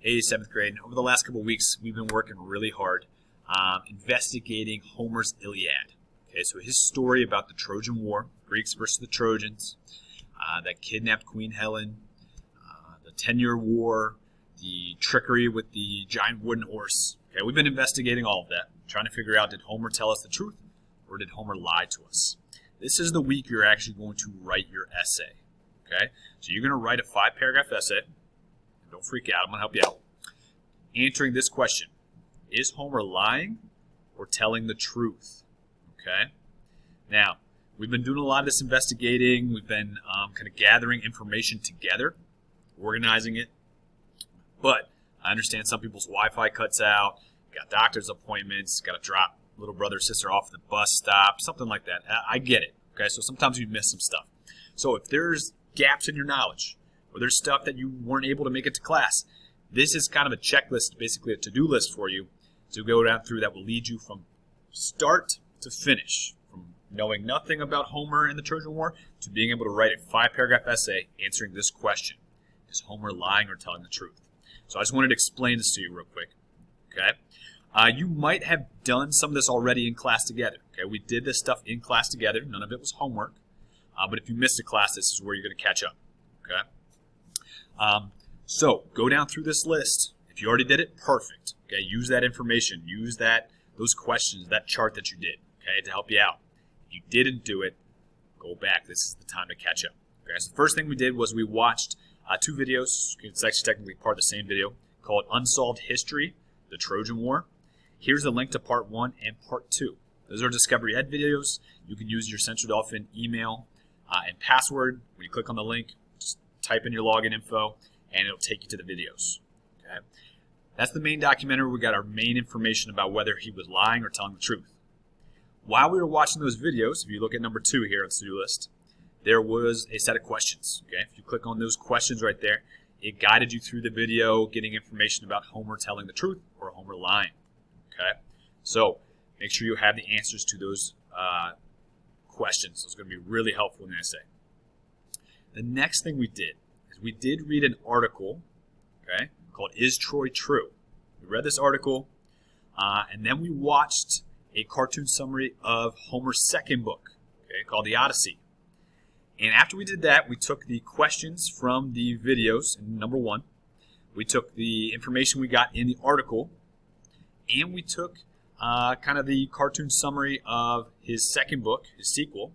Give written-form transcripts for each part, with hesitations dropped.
Hey, 7th grade. Over the last couple of weeks, we've been working really hard investigating Homer's Iliad. Okay, so his story about the Trojan War, Greeks versus the Trojans, that kidnapped Queen Helen, the 10-year war, the trickery with the giant wooden horse. Okay, we've been investigating all of that, trying to figure out, did Homer tell us the truth or did Homer lie to us? This is the week you're actually going to write your essay. Okay, so you're going to write a 5-paragraph essay. Don't freak out, I'm going to help you out. Answering this question: is Homer lying or telling the truth? Okay. Now, we've been doing a lot of this investigating. We've been kind of gathering information together, organizing it. But I understand some people's Wi-Fi cuts out, got doctor's appointments, got to drop little brother or sister off at the bus stop, something like that. I get it. Okay, so sometimes you miss some stuff. So if there's gaps in your knowledge, or there's stuff that you weren't able to make it to class, this is kind of a checklist, basically a to-do list for you to go down through that will lead you from start to finish, from knowing nothing about Homer and the Trojan War to being able to write a 5-paragraph essay answering this question: is Homer lying or telling the truth? So I just wanted to explain this to you real quick. Okay, you might have done some of this already in class together. Okay, we did this stuff in class together. None of it was homework. But if you missed a class, this is where you're going to catch up. Okay. So go down through this list. If you already did it, perfect. Okay, use that information. Use those questions, that chart that you did, okay, to help you out. If you didn't do it, go back. This is the time to catch up. Okay, so the first thing we did was we watched 2 videos. It's actually technically part of the same video, called Unsolved History, the Trojan War. Here's a link to part 1 and part 2. Those are Discovery Ed videos. You can use your Central Dolphin email and password. When you click on the link, just type in your login info, and it'll take you to the videos. Okay, that's the main documentary. We got our main information about whether he was lying or telling the truth. While we were watching those videos, if you look at number 2 here on the to-do list, there was a set of questions. Okay, if you click on those questions right there, it guided you through the video, getting information about Homer telling the truth or Homer lying. Okay, so make sure you have the answers to those questions. It's going to be really helpful in the essay. The next thing we did is we did read an article, okay, called Is Troy True? We read this article, and then we watched a cartoon summary of Homer's second book, okay, called The Odyssey. And after we did that, we took the questions from the videos in number 1. We took the information we got in the article, and we took kind of the cartoon summary of his second book, his sequel,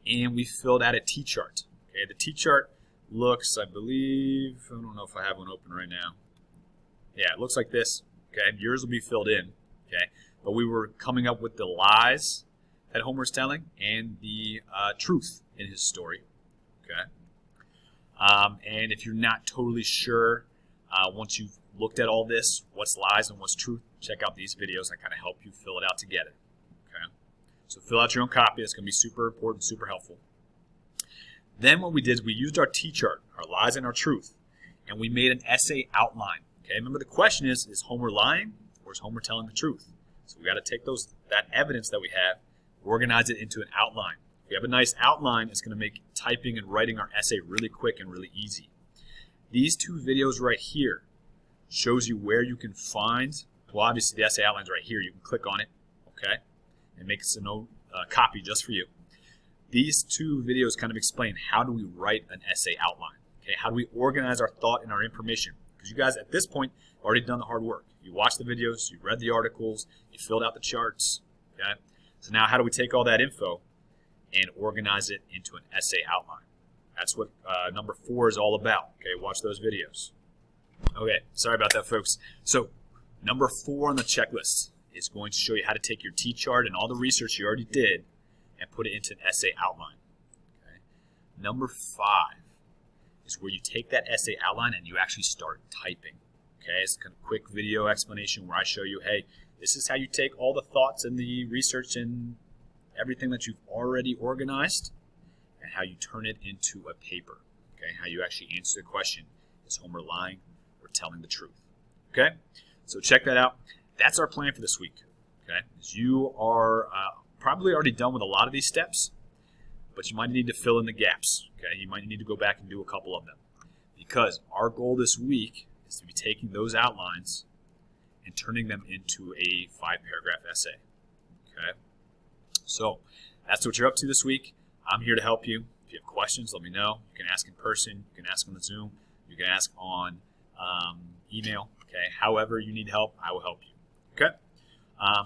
and we filled out a T-chart. Okay, the T-chart looks, I believe, I don't know if I have one open right now. Yeah, it looks like this. Okay, yours will be filled in. Okay, but we were coming up with the lies that Homer's telling and the truth in his story. Okay, and if you're not totally sure, once you've looked at all this, what's lies and what's truth, check out these videos that kind of help you fill it out together. Okay, so fill out your own copy. It's going to be super important, super helpful. Then what we did is we used our T-chart, our lies and our truth, and we made an essay outline. Okay, remember the question is Homer lying or is Homer telling the truth? So we got to take that evidence that we have, organize it into an outline. If we have a nice outline, it's going to make typing and writing our essay really quick and really easy. These 2 videos right here shows you where you can find, well, obviously the essay outline's right here. You can click on it, okay, and make a copy just for you. These 2 videos kind of explain how do we write an essay outline. Okay, how do we organize our thought and our information? Because you guys at this point have already done the hard work. You watched the videos, you read the articles, you filled out the charts. Okay, so now how do we take all that info and organize it into an essay outline? That's what number 4 is all about. Okay, watch those videos. Okay, sorry about that, folks. So number 4 on the checklist is going to show you how to take your T-chart and all the research you already did and put it into an essay outline. Okay. Number 5 is where you take that essay outline and you actually start typing. Okay, it's kind of a quick video explanation where I show you, hey, this is how you take all the thoughts and the research and everything that you've already organized and how you turn it into a paper. Okay, how you actually answer the question, is Homer lying or telling the truth? Okay, so check that out. That's our plan for this week. Okay, you are probably already done with a lot of these steps, but you might need to fill in the gaps. Okay, you might need to go back and do a couple of them, because our goal this week is to be taking those outlines and turning them into a 5-paragraph essay. Okay? So that's what you're up to this week. I'm here to help you. If you have questions, let me know. You can ask in person. You can ask on the Zoom. You can ask on email. Okay? However you need help, I will help you. Okay?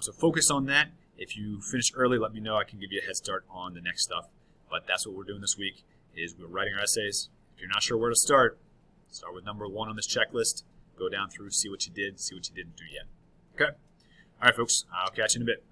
So focus on that. If you finish early, let me know. I can give you a head start on the next stuff. But that's what we're doing this week, is we're writing our essays. If you're not sure where to start with number 1 on this checklist. Go down through, see what you did, see what you didn't do yet. Okay? All right, folks. I'll catch you in a bit.